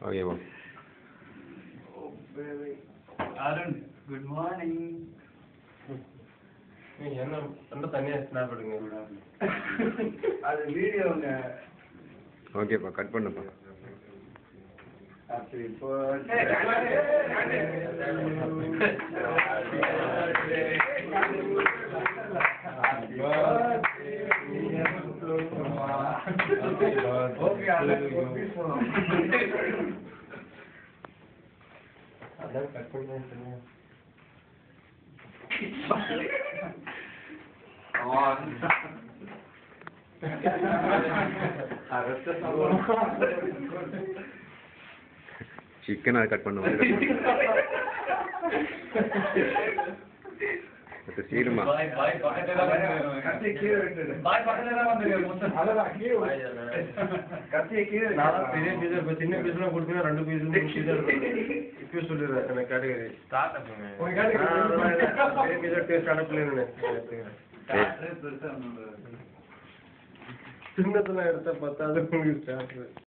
ஓகேவா? Arun, good morning. என்ன ரொம்ப தனியா ஸ்னாப் எடுங்க. அது வீடியோங்க. ஓகேப்பா, கட் பண்ணுப்பா. Happy birthday. அதான் கட் பண்ணி சிக்கன் அதை கட் பண்ணுவோம். சீருமா பெரிய பீஸா இப்போ சின்ன பீஸ்லாம் கொடுத்தீங்கன்னா 2 பீஸ் 3 பீஸ் இப்போ சொல்லிடுறேன். எனக்கு கேட்டகரி ஸ்டார்ட் பெரிய பீஸா டேஸ்ட் அனுப்பலன்னு சின்னதெல்லாம் எடுத்தா 10 உங்களுக்கு ஸ்டார்ட்